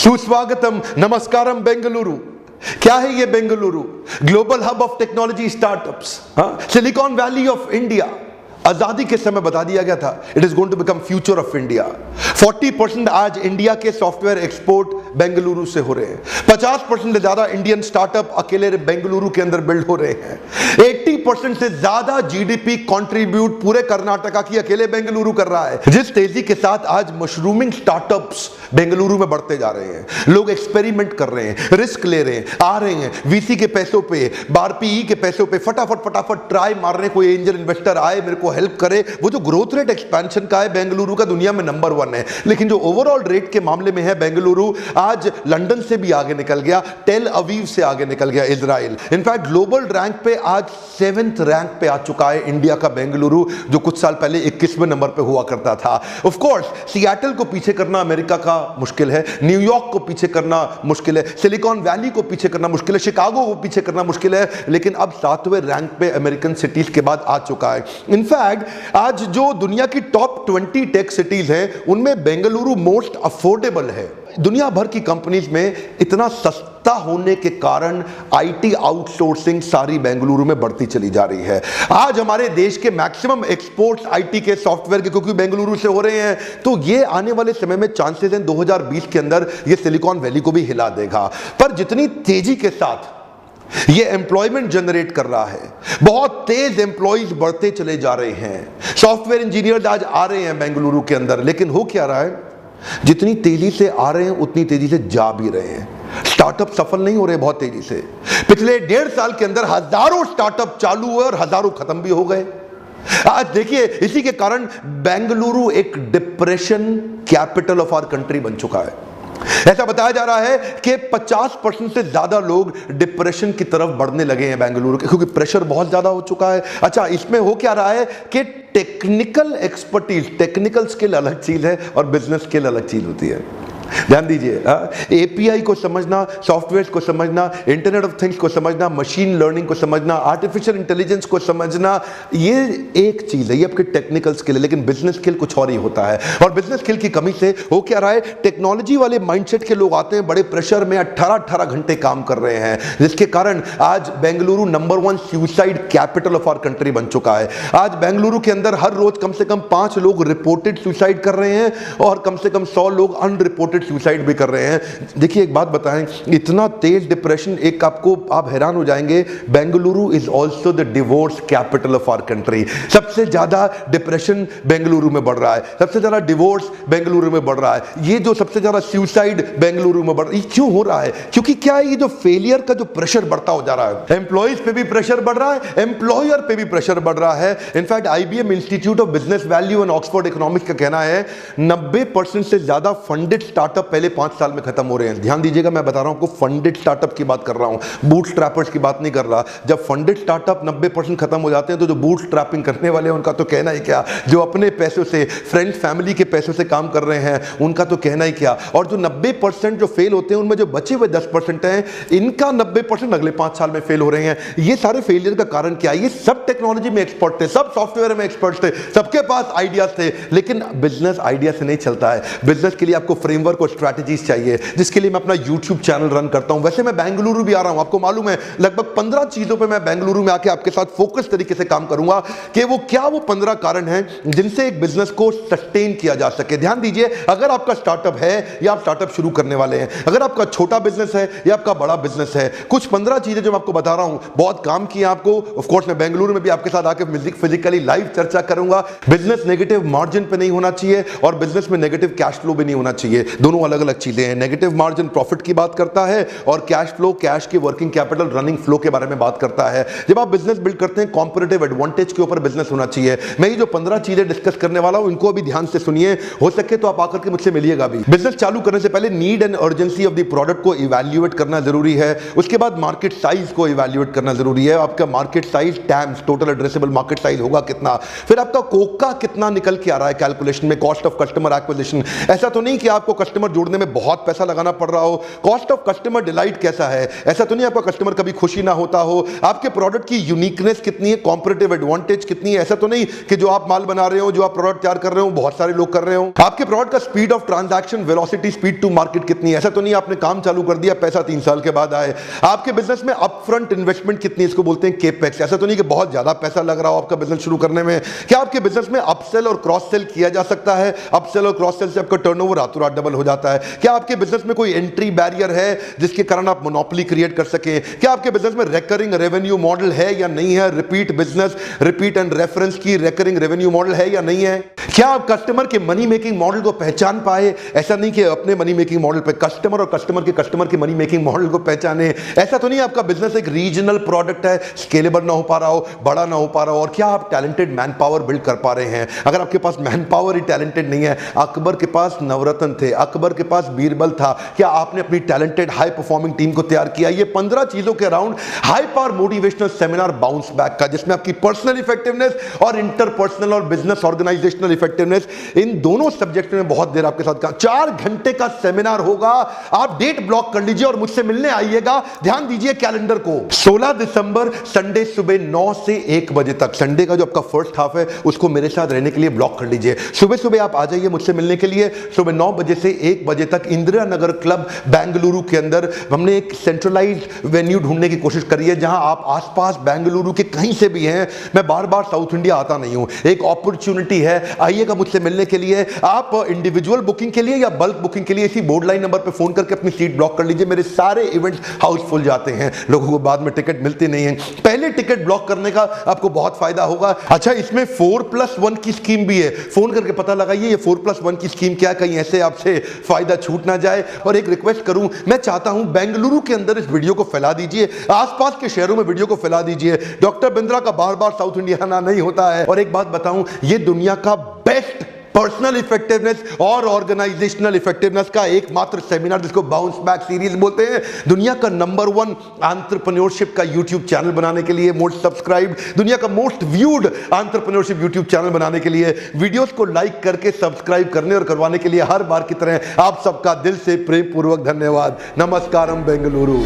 सुस्वागतम, नमस्कारम बेंगलुरु। क्या है ये Bengaluru? Global hub of technology startups, Silicon Valley of India. आजादी के समय बता दिया गया था it is going to become future of India. 40% आज इंडिया के सॉफ्टवेयर एक्सपोर्ट बेंगलुरु से हो रहे हैं। 50% से ज्यादा इंडियन स्टार्टअप अकेले बेंगलुरु के अंदर बिल्ड हो रहे हैं। 80% से ज्यादा जीडीपी कंट्रीब्यूट पूरे कर्नाटका की अकेले बेंगलुरु कर रहा है। जिस तेजी के साथ आज मशरूमिंग स्टार्टअप्स बेंगलुरु में बढ़ते जा रहे हैं, लोग एक्सपेरिमेंट कर रहे हैं, रिस्क ले रहे हैं, आ रहे हैं वीसी के पैसों पे, बारपीई के पैसों पे, फटाफट ट्राई मार रहे हैं। कोई एंजल इन्वेस्टर आए, मेरे को हेल्प करे। वो जो ग्रोथ रेट एक्सपेंशन का है, बेंगलुरु का दुनिया में नंबर 1 है। लेकिन जो ओवरऑल रेट के मामले में है, बेंगलुरु आज लंदन से भी आगे निकल गया, टेल अवीव से आगे निकल गया, इजराइल। इनफैक्ट ग्लोबल रैंक पे आज 7th रैंक पे आ चुका है इंडिया का बेंगलुरु, जो कुछ साल पहले 21वें नंबर पे हुआ करता था। ऑफ कोर्स सियाटल को पीछे करना अमेरिका का मुश्किल है, न्यूयॉर्क को पीछे करना मुश्किल है, सिलिकॉन वैली को पीछे करना मुश्किल है, शिकागो को पीछे करना मुश्किल है, लेकिन अब 7वें रैंक पे अमेरिकन सिटीज के बाद आ चुका है। इनफैक्ट आज जो दुनिया की टॉप 20 टेक सिटीज हैं, उनमें बेंगलुरु मोस्ट अफोर्डेबल है। दुनिया भर की कंपनीज में इतना सस्ता होने के कारण आईटी आउटसोर्सिंग सारी बेंगलुरु में बढ़ती चली जा रही है। आज हमारे देश के मैक्सिमम एक्सपोर्ट्स आईटी के सॉफ्टवेयर के क्योंकि बेंगलुरु से हो रहे हैं, तो ये आने वाले समय में चांसेस हैं 2020 के अंदर ये सिलिकॉन वैली को भी हिला देगा। पर जितनी तेजी के साथ ये एम्प्लॉयमेंट जनरेट कर रहा है, बहुत तेज एम्प्लॉइज बढ़ते चले जा रहे हैं। सॉफ्टवेयर इंजीनियर आज आ रहे हैं बेंगलुरु के अंदर, लेकिन हो क्या रहा है, जितनी तेजी से आ रहे हैं उतनी तेजी से जा भी रहे हैं। स्टार्टअप सफल नहीं हो रहे बहुत तेजी से। पिछले 1.5 साल के अंदर हजारों स्टार्टअप चालू हुए और हजारों खत्म भी हो गए। आज देखिए, इसी के कारण बेंगलुरु एक depression capital of our country बन चुका है। ऐसा बताया जा रहा है कि 50% से ज्यादा लोग डिप्रेशन की तरफ बढ़ने लगे हैं बेंगलुरु के, क्योंकि प्रेशर बहुत ज्यादा हो चुका है। अच्छा, इसमें हो क्या रहा है कि टेक्निकल एक्सपर्टीज, टेक्निकल स्किल अलग चीज है और बिजनेस स्किल अलग चीज होती है। ध्यान दीजिए, एपीआई को समझना, सॉफ्टवेयर को समझना, इंटरनेट ऑफ थिंग्स को समझना, मशीन लर्निंग को समझना, आर्टिफिशियल इंटेलिजेंस को समझना, ये एक चीज है, ये आपकी टेक्निकल स्किल है। लेकिन बिजनेस स्किल कुछ और ही होता है। और बिजनेस स्किल की कमी से हो क्या रहा है, टेक्नोलॉजी वाले माइंडसेट के लोग आते हैं, बड़े प्रेशर में 18 घंटे काम कर रहे हैं, जिसके कारण आज Bengaluru number 1 suicide capital of our country बन चुका है। आज बेंगलुरु के अंदर हर रोज कम से कम 5 लोग रिपोर्टेड सुसाइड कर रहे हैं और कम से कम 100 लोग अनरिपोर्टेड सुसाइड भी कर रहे हैं। देखिए, एक बात बताएं, इतना तेज डिप्रेशन, एक आपको आप हैरान हो जाएंगे, Bengaluru is also the divorce capital of our country. सबसे ज्यादा डिप्रेशन बेंगलुरु में बढ़ रहा है, सबसे ज्यादा डिवोर्स बेंगलुरु में बढ़ रहा है, ये जो सबसे ज्यादा सुसाइड बेंगलुरु में बढ़ रहा है। क्यों हो रहा है? क्योंकि क्या है, ये जो फेलियर का जो प्रेशर बढ़ता हो जा रहा है, एम्प्लॉइज पे भी प्रेशर बढ़ रहा है, एम्प्लॉयर पे भी प्रेशर बढ़ रहा है। In fact IBM institute of business value and Oxford economics का कहना है 90% से ज्यादा फंडेड स्टार्टअप पहले 5 साल में खत्म हो रहे हैं। ध्यान दीजिएगा, मैं बता रहा हूं आपको, फंडेड स्टार्टअप की बात कर रहा हूं, बूटस्ट्रैपर्स की बात नहीं कर रहा। जब फंडेड स्टार्टअप 90% खत्म हो जाते हैं, तो जो बूटस्ट्रैपिंग करने वाले हैं उनका तो कहना ही क्या, जो अपने पैसों से, फ्रेंड फैमिली के पैसों से काम कर रहे हैं, उनका तो कहना ही क्या। और जो 90% जो फेल होते हैं, उनमें जो बचे हुए 10% हैं, इनका 90% अगले 5 साल में फेल हो रहे हैं। ये सारे फेलियर का कारण क्या है? ये सब टेक्नोलॉजी में एक्सपर्ट थे, सब सॉफ्टवेयर में एक्सपर्ट थे, सबके पास आइडियाज थे, लेकिन बिजनेस आइडिया से नहीं चलता है। बिजनेस के लिए आपको फ्रेमवर्क और स्ट्रैटेजीज चाहिए, जिसके लिए मैं अपना YouTube चैनल रन करता हूं। वैसे मैं बेंगलुरु भी आ रहा हूं, आपको मालूम है, लगभग 15 चीजों पे मैं बेंगलुरु में आके आपके साथ फोकस तरीके से काम करूंगा कि वो 15 कारण हैं जिनसे एक बिजनेस को सस्टेन किया जा सके। ध्यान दीजिए, अगर आपका स्टार्टअप है या आप स्टार्टअप शुरू करने वाले हैं, अगर आपका छोटा बिजनेस है या आपका बड़ा बिजनेस है, कुछ 15 चीजें जो मैं आपको बता रहा हूं, बहुत काम किए आपको। ऑफ कोर्स मैं बेंगलुरु में भी आपके साथ आके फिजिकली लाइव चर्चा करूंगा। बिजनेस नेगेटिव मार्जिन पे नहीं होना चाहिए और बिजनेस में नेगेटिव कैश फ्लो भी नहीं होना चाहिए, दोनों अलग अलग चीजें हैं। नेगेटिव मार्जिन प्रॉफिट की बात करता है और कैश फ्लो, कैश की वर्किंग कैपिटल, रनिंग फ्लो के बारे में बात करता है। जब आप बिजनेस बिल्ड करते हैं, कॉम्पिटिटिव एडवांटेज के ऊपर बिजनेस होना चाहिए। मैं ये जो 15 चीजें डिस्कस करने वाला हूं, इनको भी ध्यान से सुनिए, हो सके तो आप आकर के मुझसे मिलिएगा भी। बिजनेस चालू करने से पहले need and urgency of the product को इवैल्यूएट करना जरूरी है। उसके बाद मार्केट साइज को इवैल्यूएट करना जरूरी है। आपका market size, terms, total addressable market size होगा कितना, फिर आपका कोका कितना निकल के आ रहा है कैलकुलेशन में, कॉस्ट ऑफ कस्टमर एक्विजिशन। ऐसा तो नहीं कि आपको कस्टमर जोड़ने में बहुत पैसा लगाना पड़ रहा हो, कॉस्ट ऑफ कस्टमर डिलाइट कैसा है, ऐसा तो नहीं आपका कस्टमर कभी खुशी ना होता हो, आपके प्रोडक्ट की यूनिकनेस कितनी है, कॉम्पिटिटिव एडवांटेज कितनी है, ऐसा तो नहीं कि जो आप माल बना रहे हो, जो आप प्रोडक्ट तैयार कर रहे हो बहुत सारे लोग कर रहे हो, आपके प्रोडक्ट का speed of transaction velocity speed to market कितनी है, ऐसा तो नहीं आपने काम चालू कर दिया पैसा 3 साल के बाद आए, आपके बिजनेस में अपफ्रंट इन्वेस्टमेंट कितनी है, इसको बोलते हैं केपेक्स, ऐसा तो नहीं कि बहुत ज्यादा पैसा लग रहा हो आपका बिजनेस शुरू करने में, क्या आपके बिजनेस में अपसेल और क्रॉस सेल किया जा सकता है, अपसेल और क्रॉस सेल से आपका टर्नओवर रातों रात डबल हो जाता है, क्या आपके बिजनेस में कोई एंट्री बैरियर है जिसके कारण आप मोनोपोली क्रिएट कर सकें, क्या आपके बिजनेस में रिकरिंग रेवेन्यू मॉडल है या नहीं है, repeat business repeat and reference की रिकरिंग रेवेन्यू मॉडल है या नहीं है, क्या आप कस्टमर के मनी मेकिंग मॉडल को पहचान पाए, ऐसा नहीं कि अपने मनी मेकिंग मॉडल पे कस्टमर और कस्टमर के मनी मेकिंग मॉडल को पहचाने, ऐसा तो नहीं आपका बिजनेस एक रीजनल प्रोडक्ट है, स्केलेबल ना हो पा रहा हो, बड़ा ना हो पा रहा हो, और क्या आप टैलेंटेड मैन पावर बिल्ड कर पा रहे हैं, अगर आपके पास मैन पावर ही टैलेंटेड नहीं है, अकबर के पास नवरत्न थे, अकबर के पास बीरबल था, क्या आपने अपनी टैलेंटेड हाई परफॉर्मिंग टीम को तैयार किया, ये 15 चीजों के around high power motivational seminar bounce back का, जिसमें आपकी पर्सनल इफेक्टिवनेस और इंटरपर्सनल और बिजनेस ऑर्गेनाइजेशनल इफेक्टिवनेस, इन दोनों सब्जेक्ट में बहुत देर आपके साथ काम, 4 घंटे का सेमिनार होगा, आप डेट ब्लॉक कर लीजिए और मुझसे मिलने आइएगा, ध्यान दीजिए कैलेंडर को, 16 दिसंबर संडे सुबह 9 से 1 बजे तक, संडे का जो आपका फर्स्ट हाफ है उसको मेरे साथ रहने के लिए ब्लॉक कर लीजिए, सुबह सुबह आप आ जाइए मुझसे मिलने के लिए, सुबह 9 बजे से 1 बजे तक इंदिरा नगर क्लब बेंगलुरु के अंदर हमने एक सेंट्रलाइज्ड वेन्यू ढूंढने की कोशिश करी है जहां आप आसपास बेंगलुरु के कहीं से भी हैं, मैं बार बार साउथ इंडिया आता नहीं हूं, एक अपॉर्चुनिटी है, आइएगा मुझसे मिलने के लिए, आप इंडिविजुअल बुकिंग के लिए या बल्क बुकिंग के लिए इसी बोर्ड लाइन नंबर पे फोन करके अपनी सीट ब्लॉक कर लीजिए, मेरे सारे इवेंट्स हाउसफुल जाते हैं, लोगों को बाद में टिकट मिलती नहीं है, पहले टिकट ब्लॉक करने का आपको बहुत फायदा होगा। अच्छा, इसमें 4+1 की स्कीम भी है, फोन करके पता लगाइए ये 4+1 की स्कीम क्या, कहीं ऐसे आपसे फायदा छूट ना जाए। और एक रिक्वेस्ट करूं, मैं चाहता हूं बेंगलुरु के अंदर इस वीडियो को फैला दीजिए, आसपास के शहरों में वीडियो को फैला दीजिए, डॉक्टर बिंद्रा का बार बार साउथ इंडिया आना नहीं होता है। और एक बात बताऊं, ये दुनिया का बेस्ट पर्सनल इफेक्टिवनेस और ऑर्गेनाइजेशनल इफेक्टिवनेस का एकमात्र सेमिनार जिसको बाउंस बैक सीरीज बोलते हैं, दुनिया का नंबर 1 एंटरप्रेन्योरशिप का यूट्यूब चैनल बनाने के लिए, मोस्ट सब्सक्राइब्ड, दुनिया का most viewed entrepreneurship YouTube channel बनाने के लिए, वीडियोस को लाइक करके सब्सक्राइब करने और करवाने के लिए हर बार की तरह आप सबका दिल से प्रेम पूर्वक धन्यवाद। नमस्कारम बेंगलुरु।